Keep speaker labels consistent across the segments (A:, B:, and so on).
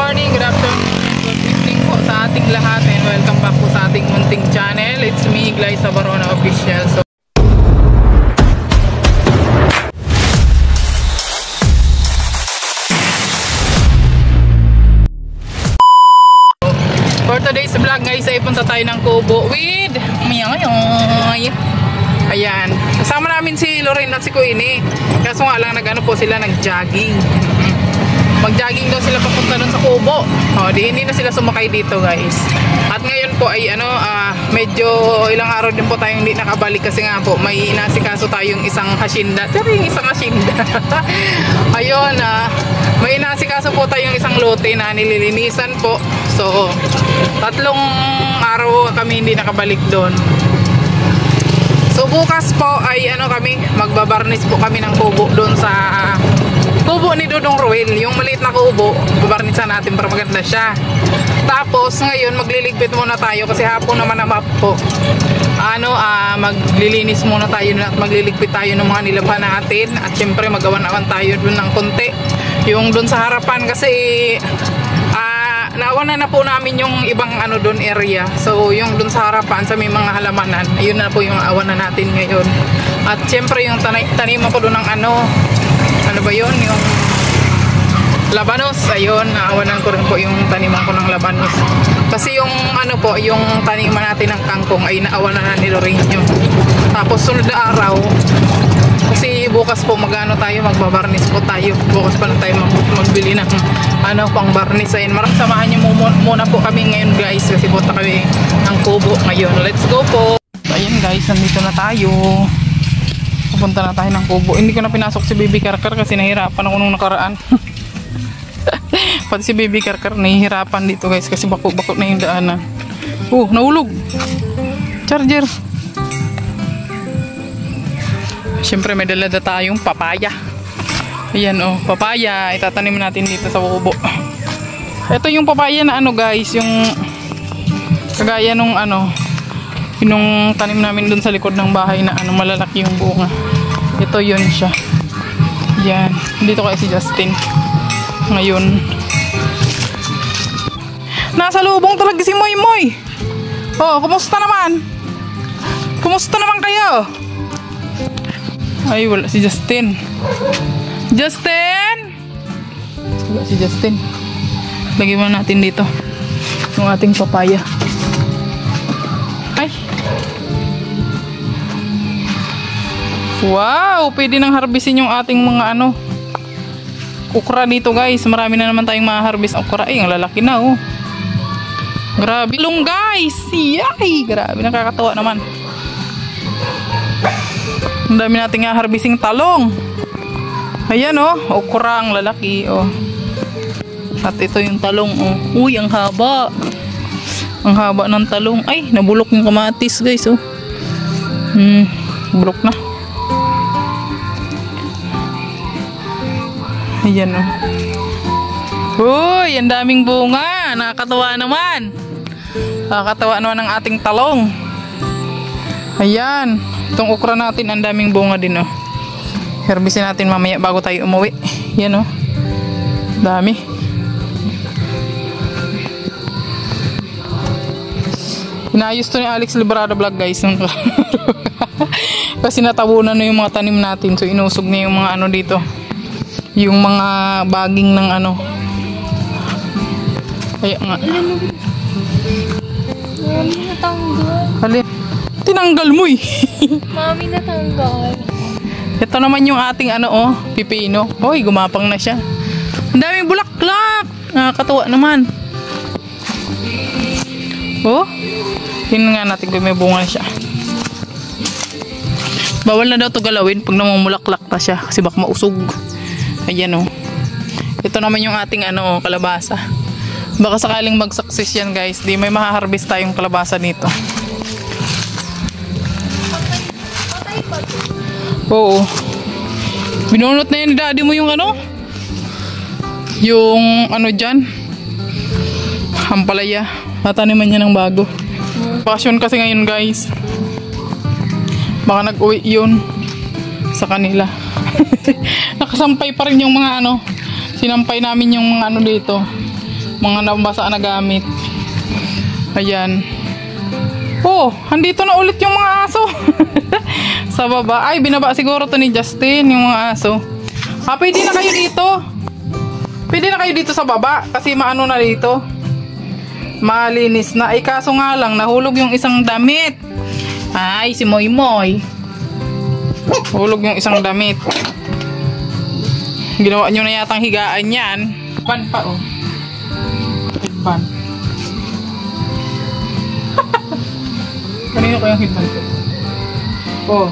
A: morning, good afternoon, good evening po sa ating lahat and welcome back po sa ating munting channel. It's me, Glyza Barona Official. So, for today's vlog guys ay punta tayo ng Kubo with ayan, kasama namin si Lorraine at si Queenie. Kaso nga lang sila nag-jogging. Mag-jogging daw sila papunta doon sa Kubo. Hindi na sila sumakay dito guys. At ngayon po ay medyo ilang araw din po tayong hindi nakabalik kasi nga po may inasikaso tayong isang hasyenda. Ayun, may inasikaso po tayong isang lote na nililinisan po. So, 3 araw kami hindi nakabalik doon. So bukas po ay magbabarnis po kami ng kubo doon sa kubo ni Dodong Ruel, yung maliit na kubo, babarnisan natin para maganda siya. Tapos ngayon magliligpit muna tayo kasi hapon naman na map po. Maglilinis muna tayo at magliligpit tayo ng mga nilabhan natin at syempre magawan-awan tayo doon ng konti. Yung doon sa harapan kasi nawanan na po namin yung ibang doon area. So yung doon sa harapan sa may mga halamanan, ayun na po yung awanan natin ngayon. At syempre yung taniman ko doon ng yung labanos. Ayun, naawanan ko rin po yung taniman ko ng labanos. Kasi yung yung taniman natin ng kangkong ay naawanan na ni Lorenzo. Tapos sunod na araw, kasi bukas po tayo, magbabarnis po tayo. Bukas pa na tayo magbili ng pang barnis. Ayun, samahan niyo muna po kami ngayon guys kasi punta kami ng Kubo ngayon. Let's go po. Ayun guys, nandito na tayo. Pupunta na tayo ng Kubo. Hindi ko na pinasok si Baby Karkar kasi nahihirapan ako nung nakaraan. Pati si Baby Karkar nahihirapan dito guys kasi bako-bako na yung daanan. Nahulog. Charger. Siyempre may dala tayong papaya. Ayan papaya. Itatanim natin dito sa Kubo. Ito yung papaya na guys, yung kagaya nung yung tanim namin dun sa likod ng bahay na malalaki yung bunga. Ito yun siya. Yan. Dito kaya si Justin. Ngayon. Nasa lubong talaga si Moy Moy. Kumusta naman? Kumusta naman kayo? Ay, wala si Justin. Justin! Wala si Justin. Lagyan mo natin dito yung ating papaya. Ay! Wow! Pwede nang harbisin yung ating mga okra dito guys. Marami na naman tayong ma-harvest okra. Ay, ang lalaki na Grabe long guys! Yay! Grabe, nakakatawa naman. Ang dami nating harbising talong. Ayan okra ang lalaki At ito yung talong Uy, ang haba. Ang haba ng talong. Ay, nabulok yung kamatis guys bulok na. Ayan Uy, ang daming bunga. Nakakatawa naman. Nakakatawa naman ang ating talong. Ayan. Itong okra natin, ang daming bunga din Herbisin natin mamaya bago tayo umuwi. Yan dami. Inayos to ni Alex Librada Vlog guys. Kasi natabunan na yung mga tanim natin. So inusog niya yung mga dito. Yung mga baging ng Kaya nga.
B: Mami, natanggal.
A: Tinanggal mo
B: Mami, natanggal.
A: Ito naman yung ating pipino. Hoy, gumapang na siya. Ang daming bulaklak. Nakakatuwa naman. Tingnan nga natin kung may bunga na siya. Bawal na daw ito galawin pag namumulaklak na siya kasi baka mausog. Ayan Ito naman yung ating kalabasa. Baka sakaling mag-success yan guys. Di may maha-harvest tayong kalabasa dito. Oo. Binunot na yun ni daddy mo yung yung dyan ampalaya. Tataniman niya ng bago. Bakasyon kasi ngayon guys. Baka nag-uwi yun sa kanila. Nakasampay pa rin yung mga sinampay namin yung mga dito Mga nabasa na gamit. Ayan. Oh, andito na ulit yung mga aso. Sa baba. Ay, binaba siguro to ni Justin, yung mga aso. Pwede na kayo dito. Pwede na kayo dito sa baba. Kasi maano na dito. Malinis na. Ay, kaso nga lang, nahulog yung isang damit. Ay, si Moy Moy. Hulog yung isang damit. Ginawa nyo na yatang higaan yan. Ban pa, oh. Ban. Kanino ko yung headband ko? Oh.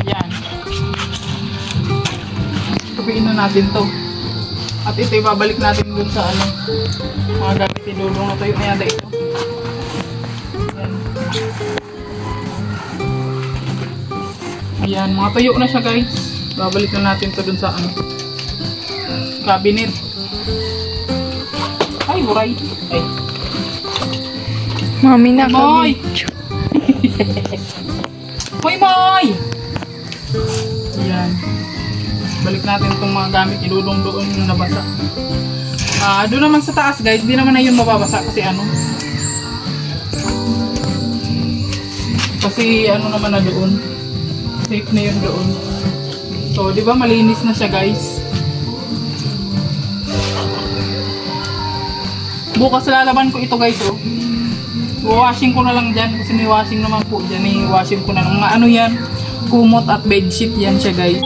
A: Yan. Tupiin na natin to. At ito ibabalik natin dun sa ano. Mga gamit ilulong na tayo. Ayan, ito. Ayan. Ayan, mga tuyo na siya guys. Babalik na natin to dun sa ano. Cabinet. Ay, buray. Ay.
B: Mami na
A: Moy! Moy Moy! Ayan. Balik natin itong mga gamit. Ilulong doon yung nabasa. Doon naman sa taas guys. Di naman na yun mababasa kasi ano. Kasi ano naman na doon. Safe na yun doon. So, di ba malinis na siya guys. Bukas lalaban ko ito guys oh. Washing ko na lang dyan kasi may washing naman po dyan. I-washing ko na lang. Mga ano yan, kumot at bedsheet yan siya guys.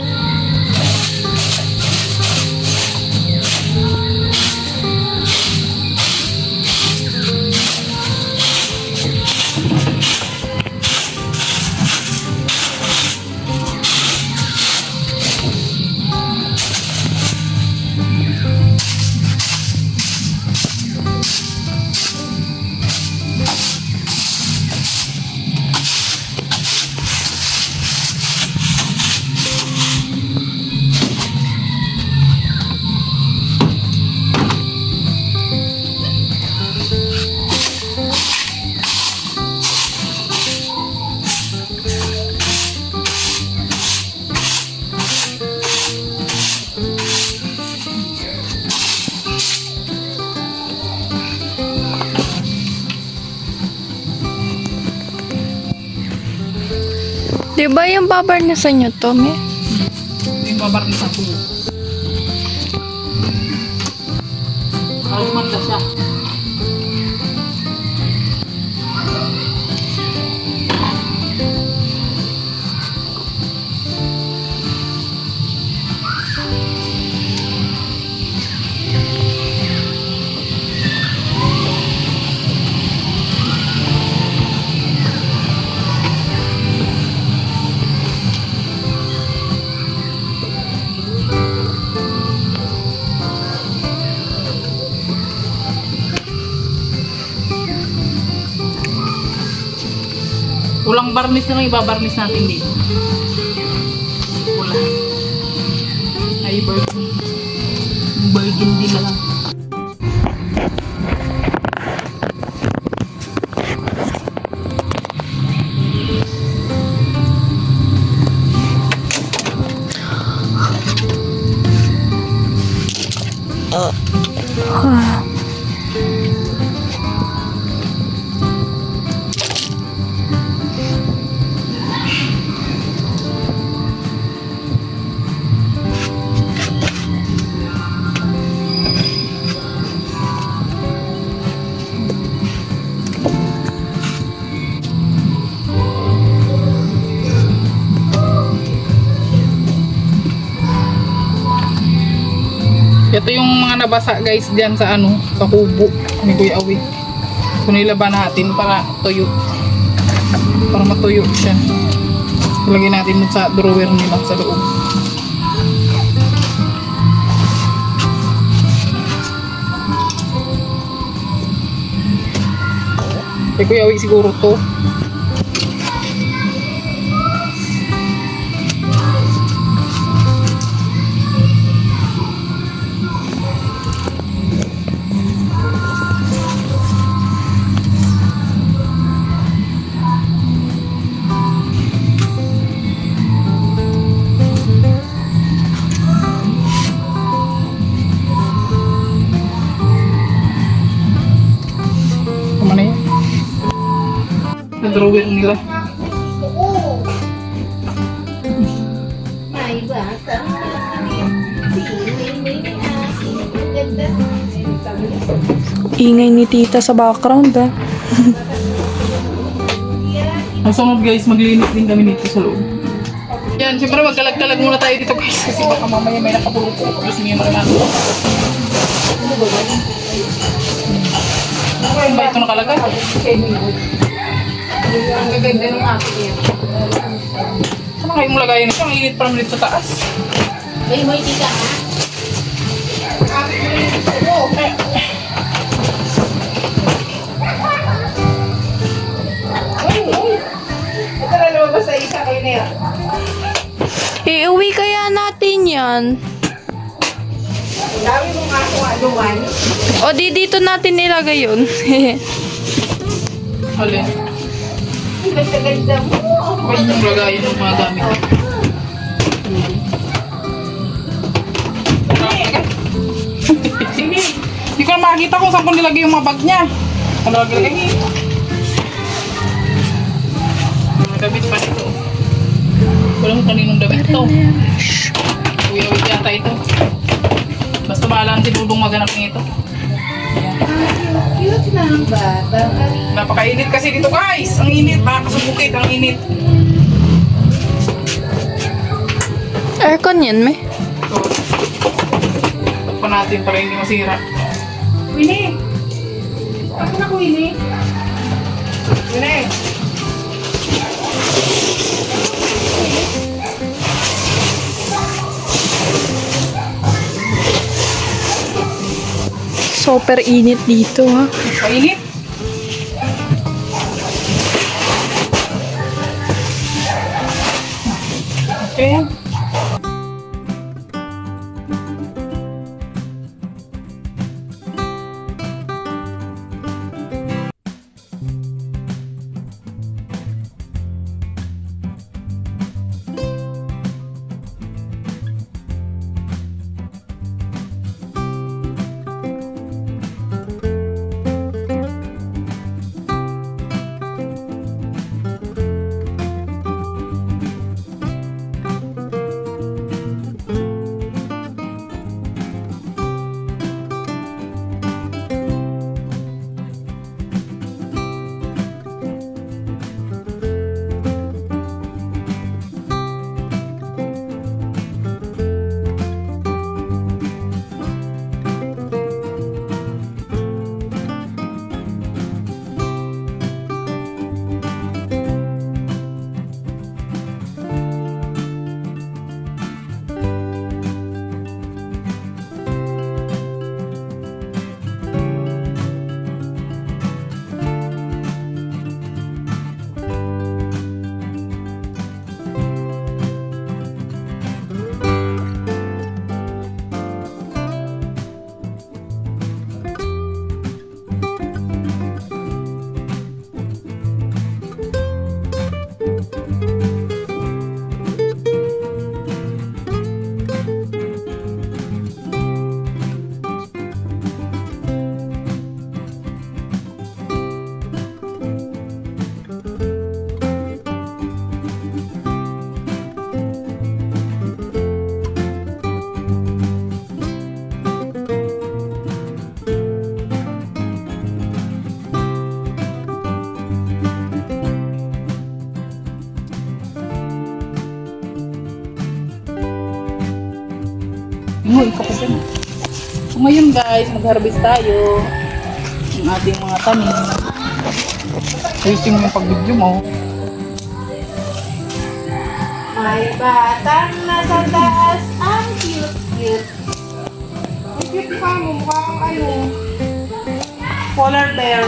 B: Di ba yung babarnasan nyo to, me?
A: Yung babarnisan ko. Kalumanda siya. Ulang barnis na lang ibabarnis natin dito. Ulang. Ay, virgin. Virgin din na lang. Ito yung mga nabasa guys diyan sa ano, sa kubo ni Kuya Awi. So nilaban natin para tuyo. Para matuyo siya. Ilagay natin sa drawer nila sa loob. Kay Kuya Awi siguro to. drawer nila.
C: May bata. Ganda.
B: Ingay ni tita sa background ah.
A: Masunod guys, maglinis din kami dito sa loob. Yan, siyempre magkalag-kalag muna tayo dito guys. Kasi baka mamaya may nakapulong po. Tapos may mga nato. Ano ba guys? Ano ba ito nakalagay? Ang gaganda ng akin yan. Saan kayo mo lagayin ito? Ang init pa naman dito sa taas.
C: May tika ha?
A: Ito na lumabas sa isa kayo na yan.
B: Iuwi kaya natin yan.
C: Dami mong ako aluwan.
B: O di dito natin ilagay yun.
A: Alin?
C: Ganda-ganda mo.
A: Pwede yung lagayin ng mga gamit. Hindi ko na makikita kung saan ko nilagay yung mga bag niya. Ano lagay? Mga damit pa dito. Walang kaninong damit to. Kuya-wit yata ito. Basta maalam si Dudong maganap ng ito.
C: Cute ng bata.
A: Napakainit kasi dito guys. Ang init. Nakakasubukit. Ang init.
B: Aircon yan, me.
A: So, pa natin para hindi masira.
C: Winnie! Ako na ko, Winnie.
A: Winnie!
B: Super init dito ha.
A: Mainit. Okay. Uy, kapag na. So ngayon guys, mag-harvest tayo ng ating mga tanim. Ayusin mo yung pag-video mo.
C: May batang nasa taas. Ang cute-cute. Ang cute pa mo. Mukha kang ano. Polar bear.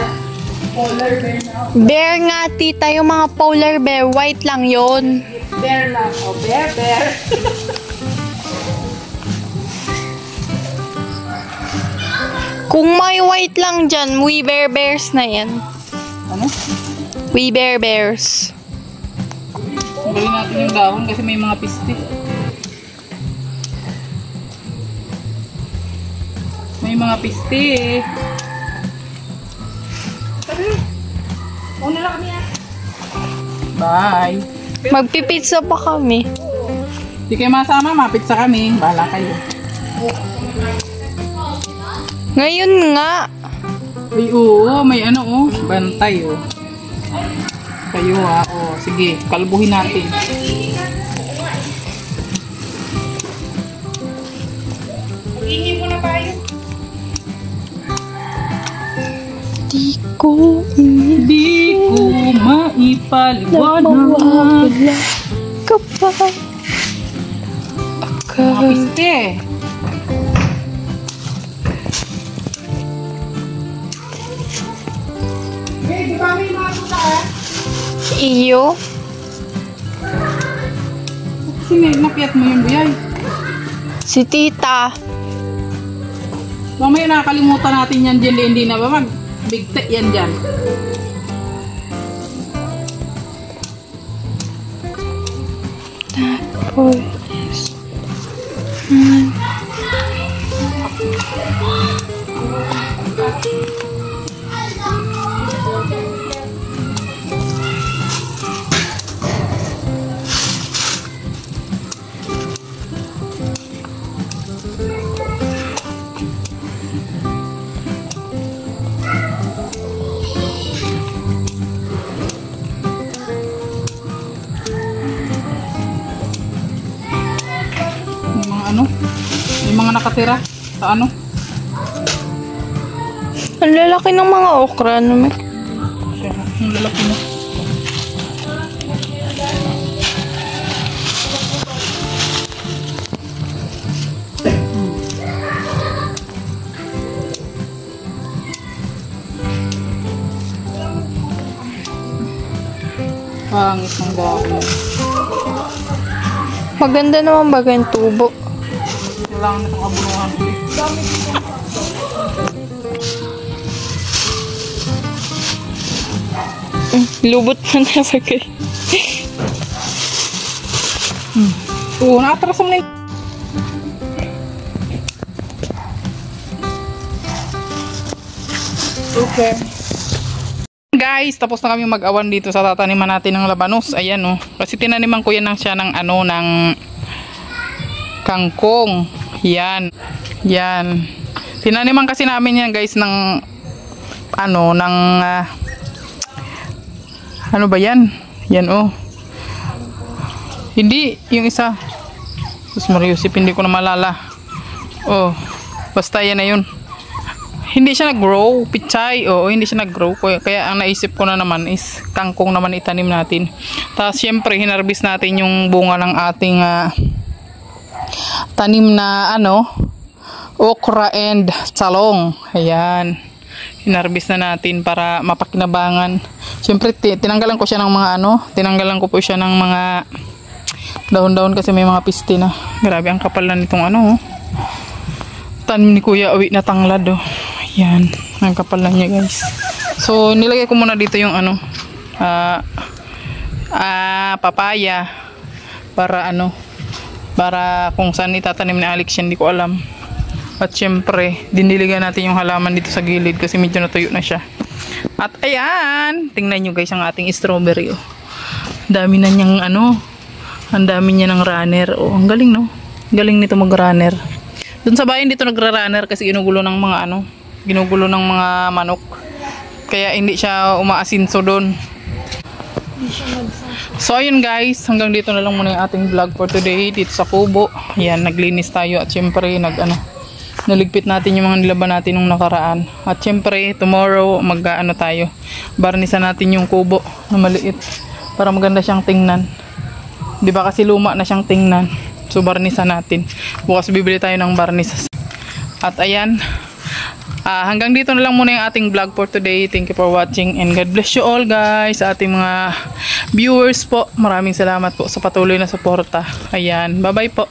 C: Polar bear na.
B: Bear nga tita, yung mga polar bear, white lang yon.
C: Bear lang. O, bear.
B: Kung may white lang dyan, we bear bears na yan.
A: Ano?
B: We bear bears.
A: Tanggalin natin yung dahon kasi may mga piste. May mga piste.
C: Sabi, una lang kami yan.
A: Bye.
B: Magpipizza pa kami.
A: Di kayo masama, mapitsa kami. Bahala kayo.
B: Ngayon nga.
A: Ay, oo, may ano, oh. Bantay, oh. Kayo, oh. Sige, kalbuhin natin.
C: Mag-ihi muna tayo.
B: Di ko
A: maipaliwanag.
B: nawawala ka pa.
A: Mapiste.
C: Di ba may mga puta ka?
B: Iyo.
A: Kasi napiat mo yung buyay.
B: Si tita.
A: Mamaya nakakalimutan natin yan dyan, hindi na ba magbigte yan dyan.
B: Tapos.
A: Yung mga ano, yung mga nakatira sa ano.
B: Ang lalaki ng mga okra naman.
A: Yung lalaki mo. Pangit ng dahon.
B: Maganda naman baga yung tubo.
A: Kailangan na itong abunuhan.
B: Lubot pa na bagay.
A: Oo, nakatras mo na yung... Okay. Guys, tapos na kami mag-awan dito sa tataniman natin ng labanos. Ayan, oh. Kasi tinaniman ko yan siya ng ano, ng kangkong. Yan. Yan. Tinaniman kasi namin yan, guys, ng ano, ng ano ba yan? Yan, oh. Hindi, yung isa. Sus Mariusip, hindi ko na malala. Oh, basta yan na yun. Hindi siya nag-grow, pichay, oo, hindi siya nag-grow. Kaya ang naisip ko na naman is kangkong naman itanim natin. Tapos syempre, hinarbis natin yung bunga ng ating tanim na ano, okra and salong. Ayan. Hinarbis na natin para mapakinabangan. Syempre, tinanggalan ko siya ng mga ano, tinanggalan ko po siya ng mga dahon-dahon kasi may mga piste na. Grabe, ang kapal na nitong ano, oh. Tanim ni Kuya Awi na tanglad, oh. Yan, ang kapal na niya, guys. So, nilagay ko muna dito yung ano, papaya para ano, para kung saan itatanim ni Alex yan, hindi ko alam. At syempre, diniligan natin yung halaman dito sa gilid kasi medyo natuyo na siya. At ayan, tingnan nyo, guys, ang ating strawberry, oh. Dami na niyang ano, ang dami niya ng runner, oh. Ang galing, no? Galing nito mag-runner. Doon sa bayan dito nagra-runner kasi ginugulo ng mga ano, ginugulo ng mga manok. Kaya hindi siya umaasinso doon. So ayun, guys, hanggang dito na lang muna yung ating vlog for today dito sa kubo. Ayan, naglinis tayo at syempre naligpit natin yung mga nilaban natin nung nakaraan. At syempre tomorrow mag-ano tayo, barnisan natin yung kubo na maliit para maganda siyang tingnan. Di ba kasi luma na siyang tingnan. So barnisan natin. Bukas bibili tayo ng barnis. At ayan, hanggang dito na lang muna yung ating vlog for today. Thank you for watching and God bless you all, guys. Sa ating mga viewers po, maraming salamat po sa patuloy na suporta. Ayan, bye bye po.